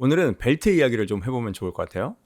오늘은 벨트 이야기를 좀 해보면 좋을 것 같아요.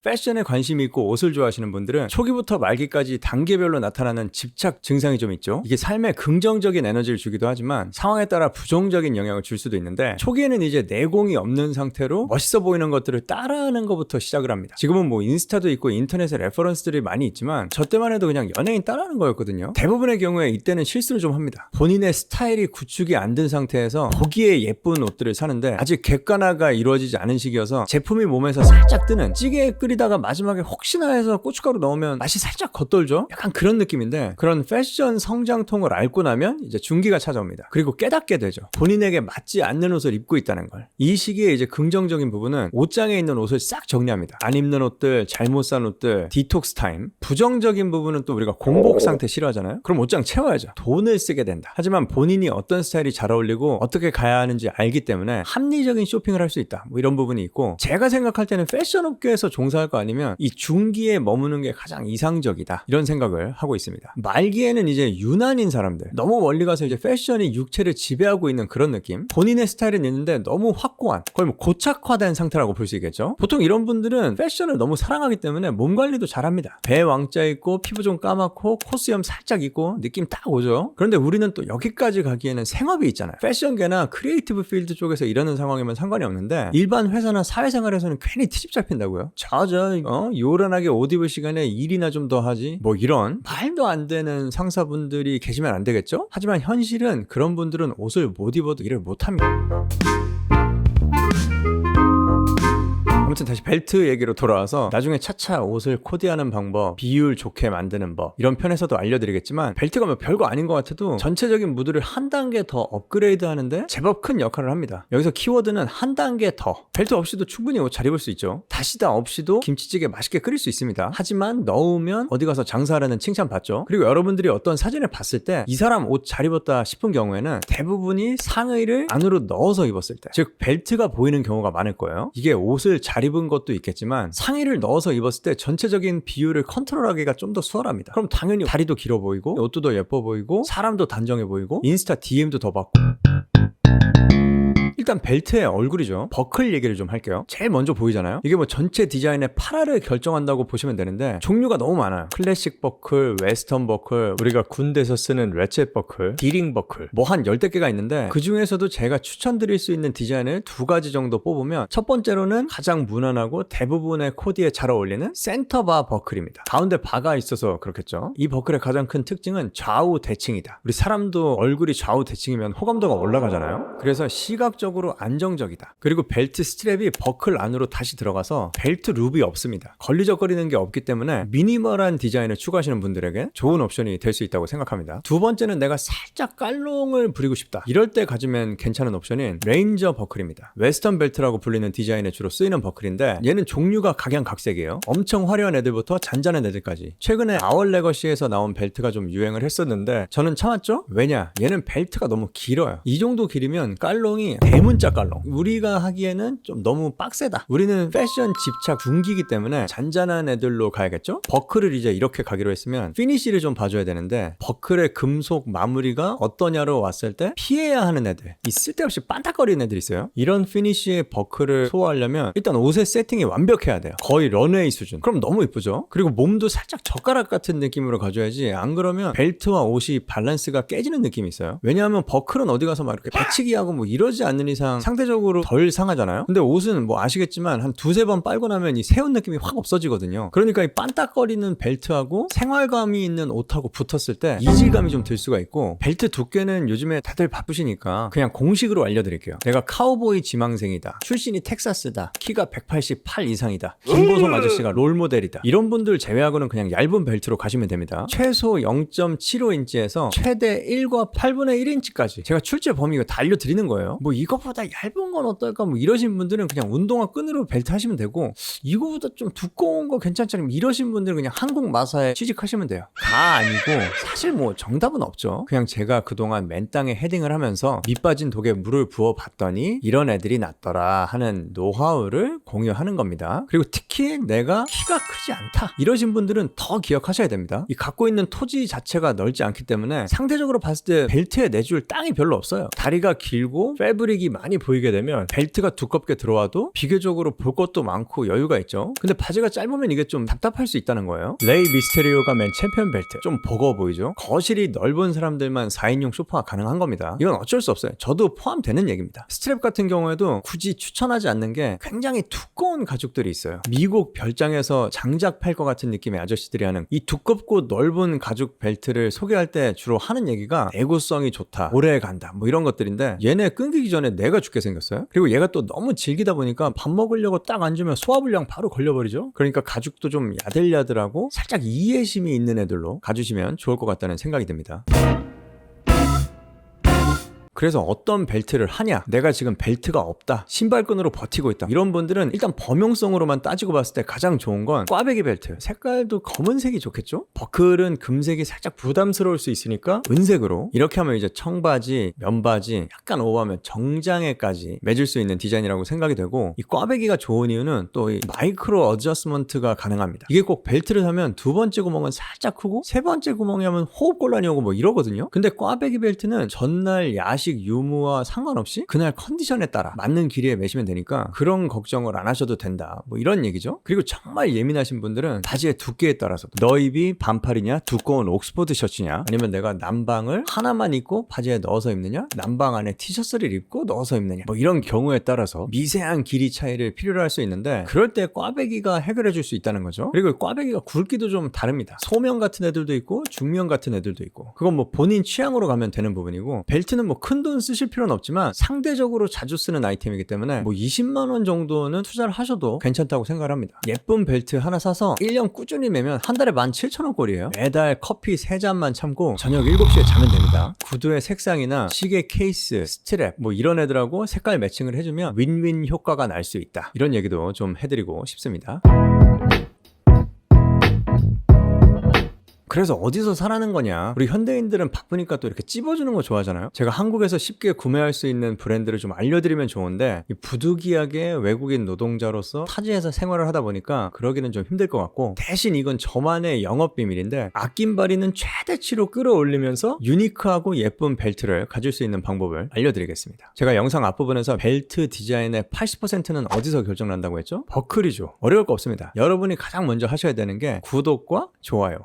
패션에 관심이 있고 옷을 좋아하시는 분들은 초기부터 말기까지 단계별로 나타나는 집착 증상이 좀 있죠. 이게 삶에 긍정적인 에너지를 주기도 하지만 상황에 따라 부정적인 영향을 줄 수도 있는데, 초기에는 이제 내공이 없는 상태로 멋있어 보이는 것들을 따라하는 것부터 시작을 합니다. 지금은 뭐 인스타도 있고 인터넷에 레퍼런스들이 많이 있지만 저 때만 해도 그냥 연예인 따라하는 거였거든요. 대부분의 경우에 이때는 실수를 좀 합니다. 본인의 스타일이 구축이 안 된 상태에서 보기에 예쁜 옷들을 사는데 아직 객관화가 이루어지지 않은 시기여서 제품이 몸에서 살짝 뜨는, 찌개에 끓이다가 마지막에 혹시나 해서 고춧가루 넣으면 맛이 살짝 겉돌죠? 약간 그런 느낌인데, 그런 패션 성장통을 앓고 나면 이제 중기가 찾아옵니다. 그리고 깨닫게 되죠. 본인에게 맞지 않는 옷을 입고 있다는 걸. 이 시기에 이제 긍정적인 부분은 옷장에 있는 옷을 싹 정리합니다. 안 입는 옷들, 잘못 산 옷들, 디톡스 타임. 부정적인 부분은 또 우리가 공복 상태 싫어하잖아요? 그럼 옷장 채워야죠. 돈을 쓰게 된다. 하지만 본인이 어떤 스타일이 잘 어울리고 어떻게 가야 하는지 알기 때문에 합리적인 쇼핑을 할 수 있다. 뭐 이런 부분이 있고, 제가 생각할 때는 패션 업계에서 종사할 거 아니면 이 중기에 머무는 게 가장 이상적이다, 이런 생각을 하고 있습니다. 말기에는 이제 유난인 사람들, 너무 멀리 가서 이제 패션이 육체를 지배하고 있는 그런 느낌, 본인의 스타일은 있는데 너무 확고한, 거의 뭐 고착화된 상태라고 볼 수 있겠죠. 보통 이런 분들은 패션을 너무 사랑하기 때문에 몸 관리도 잘합니다. 배 왕자 있고 피부 좀 까맣고 코수염 살짝 있고 느낌 딱 오죠. 그런데 우리는 또 여기까지 가기에는 생업이 있잖아요. 패션계나 크리에이티브 필드 쪽에서 이러는 상황이면 상관이 없는데, 일반 회사나 사회생활에서는 괜히 트집 잡힌다고요. 요란하게 옷 입을 시간에 일이나 좀 더 하지, 뭐 이런 말도 안 되는 상사분들이 계시면 안 되겠죠? 하지만 현실은 그런 분들은 옷을 못 입어도 일을 못 합니다. 아무튼 다시 벨트 얘기로 돌아와서 나중에 차차 옷을 코디하는 방법, 비율 좋게 만드는 법, 이런 편에서도 알려드리겠지만, 벨트가 뭐 별거 아닌 것 같아도 전체적인 무드를 한 단계 더 업그레이드 하는데 제법 큰 역할을 합니다. 여기서 키워드는 한 단계 더. 벨트 없이도 충분히 옷 잘 입을 수 있죠. 다시다 없이도 김치찌개 맛있게 끓일 수 있습니다. 하지만 넣으면 어디 가서 장사하라는 칭찬 받죠. 그리고 여러분들이 어떤 사진을 봤을 때 이 사람 옷 잘 입었다 싶은 경우에는 대부분이 상의를 안으로 넣어서 입었을 때, 즉 벨트가 보이는 경우가 많을 거예요. 이게 옷을 잘 입은 것도 있겠지만 상의를 넣어서 입었을 때 전체적인 비율을 컨트롤하기가 좀 더 수월합니다. 그럼 당연히 다리도 길어 보이고 옷도 더 예뻐 보이고 사람도 단정해 보이고 인스타 DM도 더 받고. 일단 벨트의 얼굴이죠. 버클 얘기를 좀 할게요. 제일 먼저 보이잖아요. 이게 뭐 전체 디자인의 파라를 결정한다고 보시면 되는데 종류가 너무 많아요. 클래식 버클, 웨스턴 버클, 우리가 군대에서 쓰는 레쳇 버클, 디링 버클, 뭐 한 10대 개가 있는데, 그 중에서도 제가 추천드릴 수 있는 디자인을 두 가지 정도 뽑으면, 첫 번째로는 가장 무난하고 대부분의 코디에 잘 어울리는 센터바 버클입니다. 가운데 바가 있어서 그렇겠죠. 이 버클의 가장 큰 특징은 좌우 대칭이다. 우리 사람도 얼굴이 좌우 대칭이면 호감도가 올라가잖아요. 그래서 시각적으로 안정적이다. 그리고 벨트 스트랩이 버클 안으로 다시 들어가서 벨트 룹이 없습니다. 걸리적거리는 게 없기 때문에 미니멀한 디자인을 추구하시는 분들에게 좋은 옵션이 될 수 있다고 생각합니다. 두 번째는 내가 살짝 깔롱을 부리고 싶다, 이럴 때 가지면 괜찮은 옵션인 레인저 버클입니다. 웨스턴 벨트라고 불리는 디자인에 주로 쓰이는 버클인데, 얘는 종류가 각양각색이에요. 엄청 화려한 애들부터 잔잔한 애들까지. 최근에 아월 레거시에서 나온 벨트가 좀 유행을 했었는데 저는 참았죠? 왜냐? 얘는 벨트가 너무 길어요. 이 정도 길이면 깔롱이 대문자 깔롱, 우리가 하기에는 좀 너무 빡세다. 우리는 패션 집착 중기이기 때문에 잔잔한 애들로 가야겠죠? 버클을 이제 이렇게 가기로 했으면 피니쉬를 좀 봐줘야 되는데, 버클의 금속 마무리가 어떠냐로 왔을 때 피해야 하는 애들, 이 쓸데없이 반짝거리는 애들 있어요. 이런 피니쉬의 버클을 소화하려면 일단 옷의 세팅이 완벽해야 돼요. 거의 런웨이 수준. 그럼 너무 이쁘죠? 그리고 몸도 살짝 젓가락 같은 느낌으로 가져야지, 안 그러면 벨트와 옷이 밸런스가 깨지는 느낌이 있어요. 왜냐하면 버클은 어디 가서 막 이렇게 받치기하고 뭐 이러지 않는 이상 상대적으로 덜 상하잖아요. 근데 옷은 뭐 아시겠지만 한 두세 번 빨고 나면 이 세운 느낌이 확 없어지거든요. 그러니까 이 반딱거리는 벨트하고 생활감이 있는 옷하고 붙었을 때 이질감이 좀 들 수가 있고, 벨트 두께는 요즘에 다들 바쁘시니까 그냥 공식으로 알려드릴게요. 내가 카우보이 지망생이다, 출신이 텍사스다, 키가 188 이상이다, 김보성 아저씨가 롤모델이다, 이런 분들 제외하고는 그냥 얇은 벨트로 가시면 됩니다. 최소 0.75인치에서 최대 1과 8분의 1인치까지 제가 출제 범위 이거 다 알려드리는 거예요. 뭐 이것보다 이거보다 얇은 건 어떨까 뭐 이러신 분들은 그냥 운동화 끈으로 벨트 하시면 되고, 이거보다 좀 두꺼운 거 괜찮잖아요 이러신 분들은 그냥 한국마사에 취직하시면 돼요. 다 아니고 사실 뭐 정답은 없죠. 그냥 제가 그동안 맨땅에 헤딩을 하면서 밑빠진 독에 물을 부어봤더니 이런 애들이 낫더라 하는 노하우를 공유하는 겁니다. 그리고 특히 내가 키가 크지 않다 이러신 분들은 더 기억하셔야 됩니다. 이 갖고 있는 토지 자체가 넓지 않기 때문에 상대적으로 봤을 때 벨트에 내줄 땅이 별로 없어요. 다리가 길고 패브릭이 많이 보이게 되면 벨트가 두껍게 들어와도 비교적으로 볼 것도 많고 여유가 있죠. 근데 바지가 짧으면 이게 좀 답답할 수 있다는 거예요. 레이 미스테리오가 맨 챔피언 벨트 좀 버거워 보이죠? 거실이 넓은 사람들만 4인용 소파가 가능한 겁니다. 이건 어쩔 수 없어요. 저도 포함되는 얘기입니다. 스트랩 같은 경우에도 굳이 추천하지 않는 게 굉장히 두꺼운 가죽들이 있어요. 미국 별장에서 장작 팔 것 같은 느낌의 아저씨들이 하는 이 두껍고 넓은 가죽 벨트를 소개할 때 주로 하는 얘기가 내구성이 좋다, 오래 간다 뭐 이런 것들인데, 얘네 끊기기 전에 내가 죽게 생겼어요. 그리고 얘가 또 너무 질기다 보니까 밥 먹으려고 딱 앉으면 소화불량 바로 걸려버리죠. 그러니까 가죽도 좀 야들야들하고 살짝 이해심이 있는 애들로 가주시면 좋을 것 같다는 생각이 듭니다. 그래서 어떤 벨트를 하냐, 내가 지금 벨트가 없다, 신발끈으로 버티고 있다 이런 분들은 일단 범용성으로만 따지고 봤을 때 가장 좋은 건 꽈배기 벨트. 색깔도 검은색이 좋겠죠? 버클은 금색이 살짝 부담스러울 수 있으니까 은색으로, 이렇게 하면 이제 청바지, 면바지, 약간 오버하면 정장에까지 매질 수 있는 디자인이라고 생각이 되고, 이 꽈배기가 좋은 이유는 또 이 마이크로 어저스먼트가 가능합니다. 이게 꼭 벨트를 사면 두 번째 구멍은 살짝 크고 세 번째 구멍이 하면 호흡곤란이 오고 뭐 이러거든요. 근데 꽈배기 벨트는 전날 야식 유무와 상관없이 그날 컨디션에 따라 맞는 길이에 매시면 되니까 그런 걱정을 안 하셔도 된다 뭐 이런 얘기죠. 그리고 정말 예민하신 분들은 바지의 두께에 따라서 너 입이 반팔이냐 두꺼운 옥스포드 셔츠냐, 아니면 내가 남방을 하나만 입고 바지에 넣어서 입느냐, 남방 안에 티셔츠를 입고 넣어서 입느냐 뭐 이런 경우에 따라서 미세한 길이 차이를 필요로 할 수 있는데, 그럴 때 꽈배기가 해결해 줄 수 있다는 거죠. 그리고 꽈배기가 굵기도 좀 다릅니다. 소면 같은 애들도 있고 중면 같은 애들도 있고, 그건 뭐 본인 취향으로 가면 되는 부분이고, 벨트는 뭐 큰 돈 쓰실 필요는 없지만 상대적으로 자주 쓰는 아이템이기 때문에 뭐 20만 원 정도는 투자를 하셔도 괜찮다고 생각을 합니다. 예쁜 벨트 하나 사서 1년 꾸준히 매면 한 달에 17,000원 꼴이에요. 매달 커피 3잔만 참고 저녁 7시에 자면 됩니다. 구두의 색상이나 시계 케이스, 스트랩 뭐 이런 애들하고 색깔 매칭을 해주면 윈윈 효과가 날 수 있다, 이런 얘기도 좀 해드리고 싶습니다. 그래서 어디서 사라는 거냐, 우리 현대인들은 바쁘니까 또 이렇게 찝어주는 거 좋아하잖아요. 제가 한국에서 쉽게 구매할 수 있는 브랜드를 좀 알려드리면 좋은데, 부득이하게 외국인 노동자로서 타지에서 생활을 하다 보니까 그러기는 좀 힘들 것 같고, 대신 이건 저만의 영업 비밀인데, 아낀바리는 최대치로 끌어올리면서 유니크하고 예쁜 벨트를 가질 수 있는 방법을 알려드리겠습니다. 제가 영상 앞부분에서 벨트 디자인의 80%는 어디서 결정난다고 했죠? 버클이죠. 어려울 거 없습니다. 여러분이 가장 먼저 하셔야 되는 게 구독과 좋아요.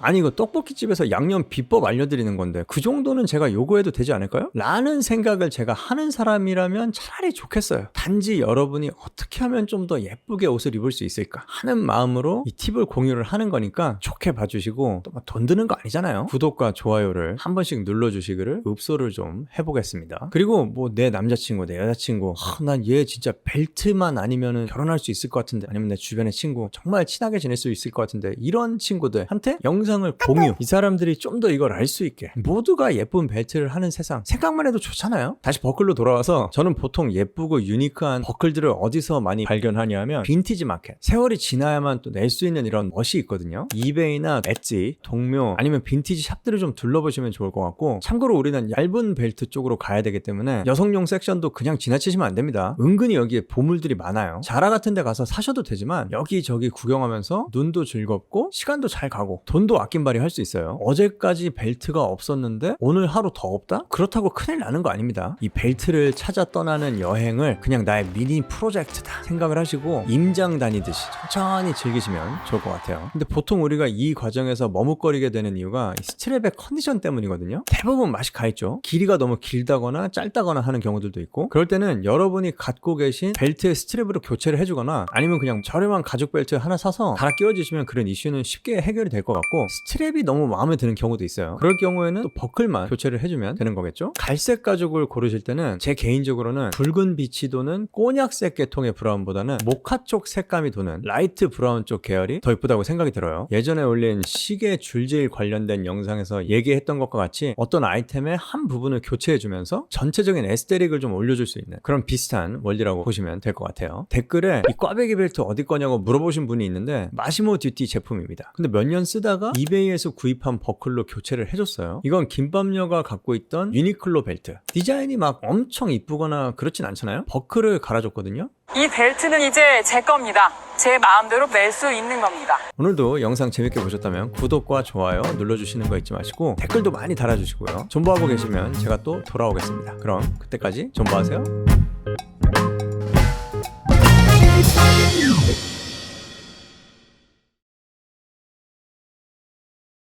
아니 이거 떡볶이집에서 양념 비법 알려드리는 건데 그 정도는 제가 요구해도 되지 않을까요? 라는 생각을 제가 하는 사람이라면 차라리 좋겠어요. 단지 여러분이 어떻게 하면 좀 더 예쁘게 옷을 입을 수 있을까 하는 마음으로 이 팁을 공유를 하는 거니까 좋게 봐주시고, 또 돈 드는 거 아니잖아요. 구독과 좋아요를 한 번씩 눌러주시기를 읍소를 좀 해보겠습니다. 그리고 뭐 내 남자친구, 내 여자친구, 난 얘 진짜 벨트만 아니면은 결혼할 수 있을 것 같은데, 아니면 내 주변의 친구 정말 친하게 지낼 수 있을 것 같은데, 이런 친구들한테 영상을 공유, 이 사람들이 좀 더 이걸 알 수 있게, 모두가 예쁜 벨트를 하는 세상, 생각만 해도 좋잖아요. 다시 버클로 돌아와서 저는 보통 예쁘고 유니크한 버클들을 어디서 많이 발견하냐 하면 빈티지 마켓, 세월이 지나야만 또 낼 수 있는 이런 멋이 있거든요. 이베이나 엣지, 동묘 아니면 빈티지 샵들을 좀 둘러보시면 좋을 것 같고, 참고로 우리는 얇은 벨트 쪽으로 가야 되기 때문에 여성용 섹션도 그냥 지나치시면 안 됩니다. 은근히 여기에 보물들이 많아요. 자라 같은 데 가서 사셔도 되지만 여기저기 구경하면서 눈도 즐겁고 시간도 잘 가고 돈도 아낀바리 할 수 있어요. 어제까지 벨트가 없었는데 오늘 하루 더 없다? 그렇다고 큰일 나는 거 아닙니다. 이 벨트를 찾아 떠나는 여행을 그냥 나의 미니 프로젝트다 생각을 하시고 임장 다니듯이 천천히 즐기시면 좋을 것 같아요. 근데 보통 우리가 이 과정에서 머뭇거리게 되는 이유가 이 스트랩의 컨디션 때문이거든요. 대부분 맛이 가있죠. 길이가 너무 길다거나 짧다거나 하는 경우들도 있고, 그럴 때는 여러분이 갖고 계신 벨트의 스트랩으로 교체를 해주거나, 아니면 그냥 저렴한 가죽 벨트 하나 사서 갈아 끼워주시면 그런 이슈는 쉽게 해결이 될 것 같고, 스트랩이 너무 마음에 드는 경우도 있어요. 그럴 경우에는 또 버클만 교체를 해주면 되는 거겠죠. 갈색 가죽을 고르실 때는 제 개인적으로는 붉은 빛이 도는 꼬냑색 계통의 브라운보다는 모카 쪽 색감이 도는 라이트 브라운 쪽 계열이 더 이쁘다고 생각이 들어요. 예전에 올린 시계 줄질 관련된 영상에서 얘기했던 것과 같이 어떤 아이템의 한 부분을 교체해주면서 전체적인 에스테릭을 좀 올려줄 수 있는 그런 비슷한 원리라고 보시면 될 것 같아요. 댓글에 이 꽈배기 벨트 어디 거냐고 물어보신 분이 있는데 마시모 듀티 제품입니다. 근데 몇 년 쓰다가 이베이에서 구입한 버클로 교체를 해줬어요. 이건 김밥녀가 갖고 있던 유니클로 벨트. 디자인이 막 엄청 이쁘거나 그렇진 않잖아요. 버클을 갈아줬거든요. 이 벨트는 이제 제 겁니다. 제 마음대로 멜 수 있는 겁니다. 오늘도 영상 재밌게 보셨다면 구독과 좋아요 눌러주시는 거 잊지 마시고 댓글도 많이 달아주시고요. 존버하고 계시면 제가 또 돌아오겠습니다. 그럼 그때까지 존버하세요.